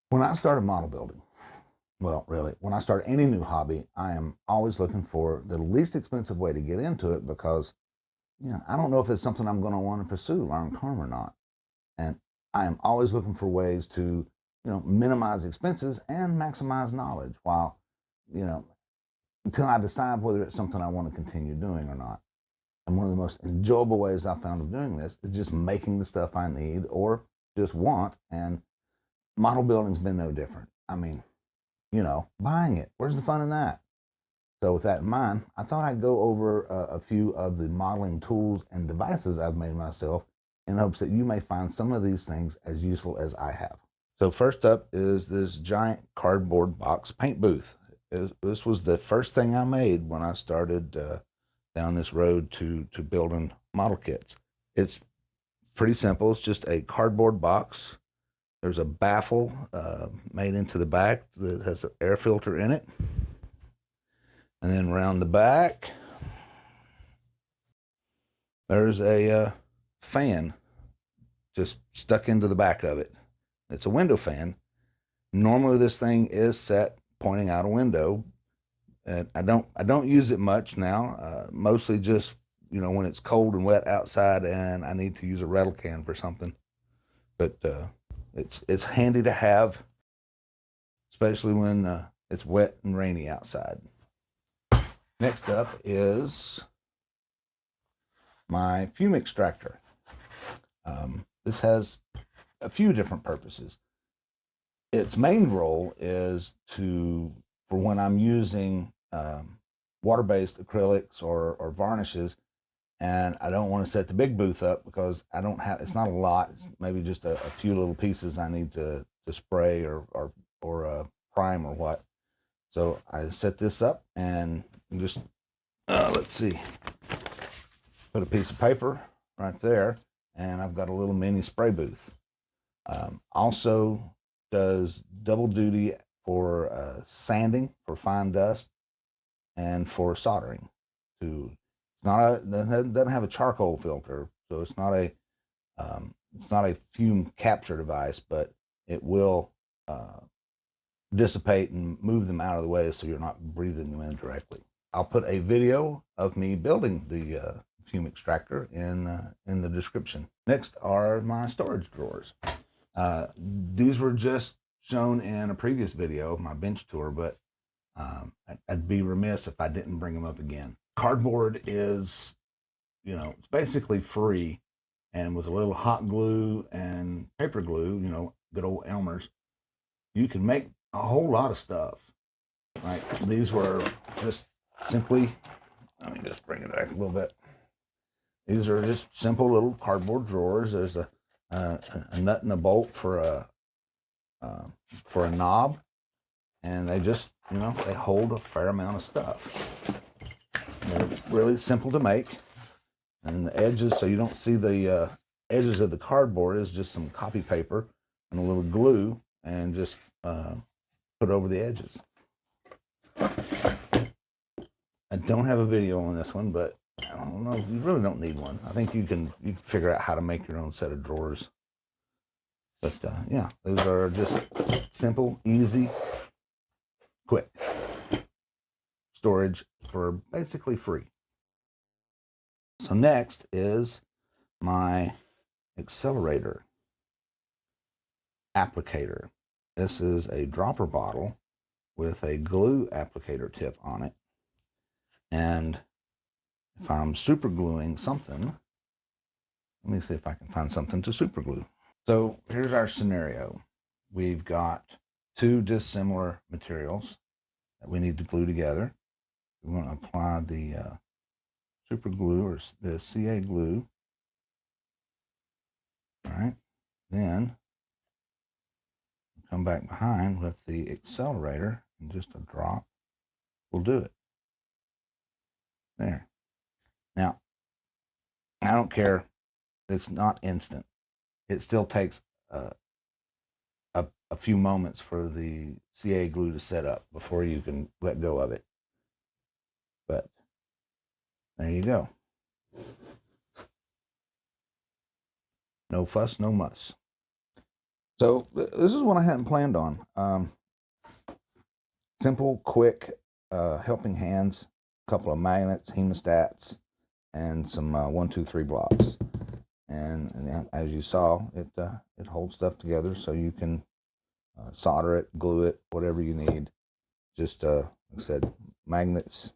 When I started model building, well, really, when I start any new hobby, I am always looking for the least expensive way to get into it because, I don't know if it's something I'm going to want to pursue long term or not. And I am always looking for ways to, minimize expenses and maximize knowledge while, you know, until I decide whether it's something I want to continue doing or not. And one of the most enjoyable ways I found of doing this is just making the stuff I need or just want. And model building's been no different. I mean, buying it. Where's the fun in that? So, with that in mind, I thought I'd go over a few of the modeling tools and devices I've made myself in hopes that you may find some of these things as useful as I have. So, first up is this giant cardboard box paint booth. This was the first thing I made when I started down this road to building model kits. It's pretty simple. It's just a cardboard box. There's a baffle made into the back that has an air filter in it. And then around the back, there's a fan just stuck into the back of it. It's a window fan. Normally, this thing is set pointing out a window, and I don't use it much now. Mostly just when it's cold and wet outside, and I need to use a rattle can for something. But it's handy to have, especially when it's wet and rainy outside. Next up is my fume extractor. This has a few different purposes. Its main role is for when I'm using water-based acrylics or varnishes, and I don't want to set the big booth up because it's not a lot. It's maybe just a few little pieces I need to spray or prime or what. So I set this up and just, let's see, put a piece of paper right there, and I've got a little mini spray booth. Also does double duty for sanding for fine dust and for soldering. Doesn't have a charcoal filter, so it's not a fume capture device, but it will dissipate and move them out of the way so you're not breathing them in directly. I'll put a video of me building the fume extractor in the description. Next are my storage drawers. These were just shown in a previous video of my bench tour, but I'd be remiss if I didn't bring them up again. Cardboard is, it's basically free, and with a little hot glue and paper glue, good old Elmer's, you can make a whole lot of stuff. Right? These were just simply, let me just bring it back a little bit. These are just simple little cardboard drawers. There's a nut and a bolt for a knob, and they just they hold a fair amount of stuff. They're really simple to make, and the edges, so you don't see the edges of the cardboard, is just some copy paper and a little glue, and just put over the edges. I don't have a video on this one, but I don't know. You really don't need one. I think you can figure out how to make your own set of drawers. But yeah, those are just simple, easy, quick storage for basically free. So next is my Accelerator Applicator. This is a dropper bottle with a glue applicator tip on it. And if I'm super gluing something, let me see if I can find something to super glue. So here's our scenario. We've got two dissimilar materials that we need to glue together. We're going to apply the super glue or the CA glue. All right. Then come back behind with the accelerator, and just a drop will do it. There. Now, I don't care. It's not instant. It still takes a few moments for the CA glue to set up before you can let go of it. But there you go. No fuss, no muss. So this is one I hadn't planned on. Simple, quick, helping hands, a couple of magnets, hemostats, and some 1, 2, 3 blocks. And as you saw, it holds stuff together, so you can solder it, glue it, whatever you need. Just like I said, magnets,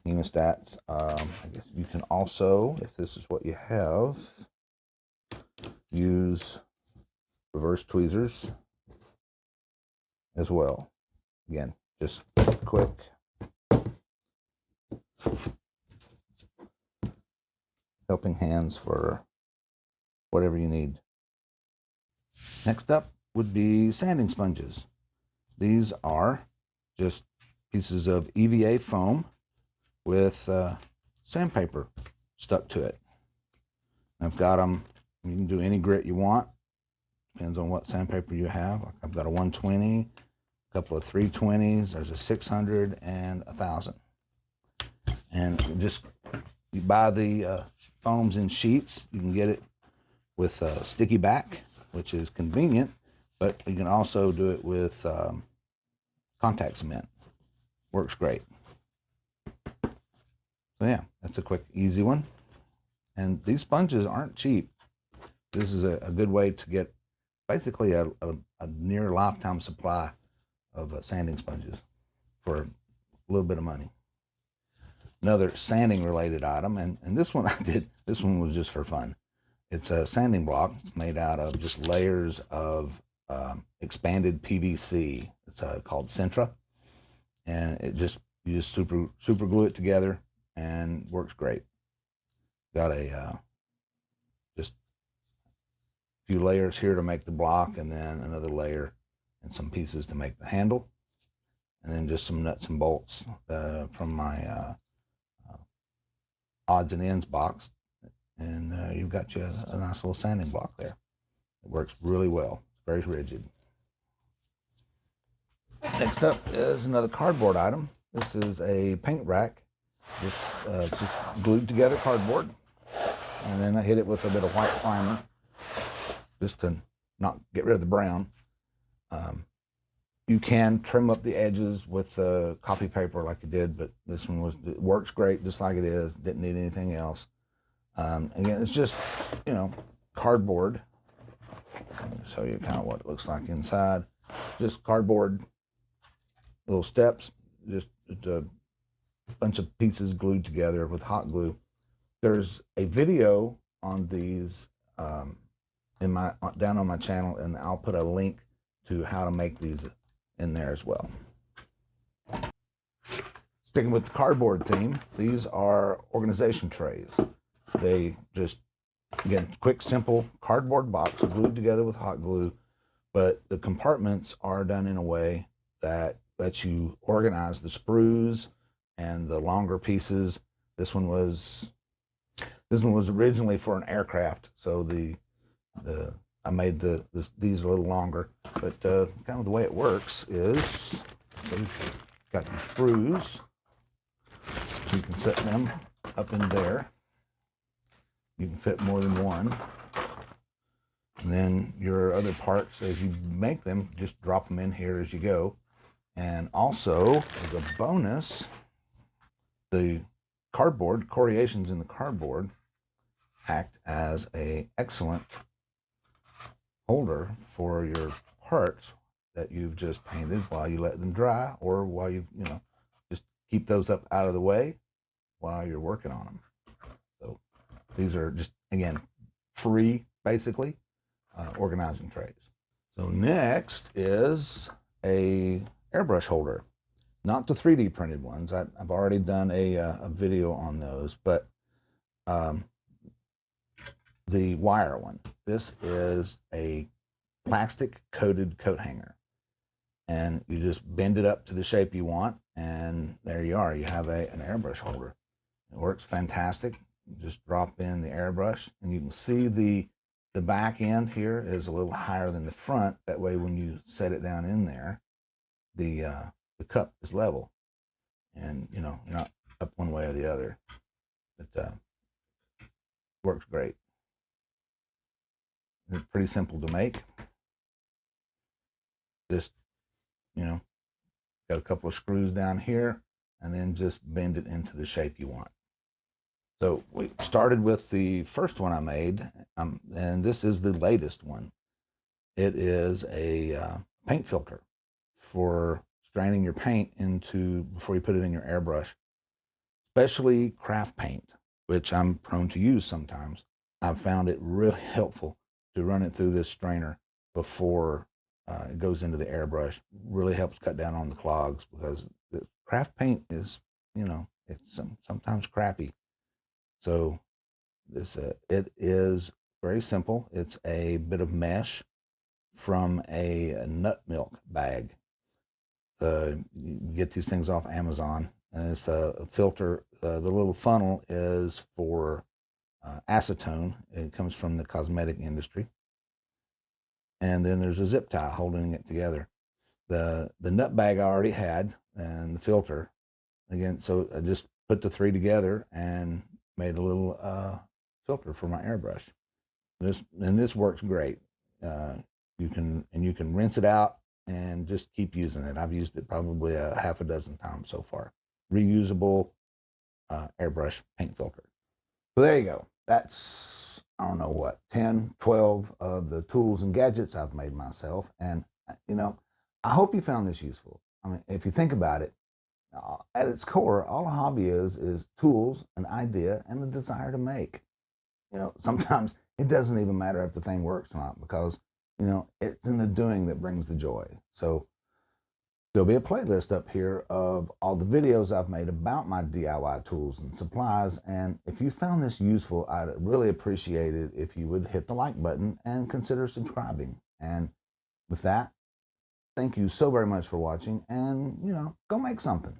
hemostats. I guess you can also, if this is what you have, use reverse tweezers as well. Again, just quick. Helping hands for whatever you need. Next up would be sanding sponges. These are just pieces of EVA foam with sandpaper stuck to it. I've got them, you can do any grit you want, depends on what sandpaper you have. I've got a 120, a couple of 320s, there's a 600 and 1000. And you buy the foams in sheets. You can get it with a sticky back, which is convenient, but you can also do it with contact cement. Works great. So yeah, that's a quick, easy one. And these sponges aren't cheap. This is a good way to get basically a near lifetime supply of sanding sponges for a little bit of money. Another sanding related item, and this one this one was just for fun. It's a sanding block. It's made out of just layers of expanded PVC. It's called Centra, and you just super glue it together and works great. Got a just a few layers here to make the block, and then another layer and some pieces to make the handle, and then just some nuts and bolts from my odds and ends box, and you've got you a nice little sanding block there. It works really well. It's very rigid. Next up is another cardboard item. This is a paint rack, just glued together cardboard, and then I hit it with a bit of white primer just to not get rid of the brown. You can trim up the edges with copy paper like I did, but this one it works great just like it is. Didn't need anything else. Again, it's just, cardboard. Let me show you kind of what it looks like inside. Just cardboard, little steps, just a bunch of pieces glued together with hot glue. There's a video on these down on my channel, and I'll put a link to how to make these in there as well. Sticking with the cardboard theme, these are organization trays. They just, again, quick, simple cardboard box glued together with hot glue, but the compartments are done in a way that lets you organize the sprues and the longer pieces. This one was originally for an aircraft, so I made these a little longer, but kind of the way it works is, so you've got your sprues, you can set them up in there. You can fit more than one. And then your other parts, as you make them, just drop them in here as you go. And also, as a bonus, the cardboard, coriations in the cardboard, act as an excellent holder for your parts that you've just painted while you let them dry, or while you just keep those up out of the way while you're working on them. So these are just, again, free, basically, organizing trays. So next is a airbrush holder, not the 3D printed ones. I've already done a video on those, but the wire one. This is a plastic coated coat hanger, and you just bend it up to the shape you want, and there you are. You have an airbrush holder. It works fantastic. You just drop in the airbrush, and you can see the back end here is a little higher than the front. That way, when you set it down in there, the cup is level, and you're not up one way or the other. It works great. It's pretty simple to make. Just, you know, got a couple of screws down here, and then just bend it into the shape you want. So we started with the first one I made, and this is the latest one. It is a paint filter for straining your paint into before you put it in your airbrush, especially craft paint, which I'm prone to use sometimes. I've found it really helpful to run it through this strainer before it goes into the airbrush. Really helps cut down on the clogs, because the craft paint is, it's sometimes crappy. So it is very simple. It's a bit of mesh from a nut milk bag. You get these things off Amazon, and it's a filter. The little funnel is for acetone. It comes from the cosmetic industry. And then there's a zip tie holding it together. The nut bag I already had, and the filter. Again, so I just put the three together and made a little filter for my airbrush. This works great. You can rinse it out and just keep using it. I've used it probably a half a dozen times so far. Reusable airbrush paint filter. So there you go. That's, I don't know what, 10, 12 of the tools and gadgets I've made myself. And, I hope you found this useful. I mean, if you think about it, at its core, all a hobby is tools, an idea, and a desire to make. Sometimes it doesn't even matter if the thing works or not, because, it's in the doing that brings the joy. So there'll be a playlist up here of all the videos I've made about my DIY tools and supplies. And if you found this useful, I'd really appreciate it if you would hit the like button and consider subscribing. And with that, thank you so very much for watching, and, go make something.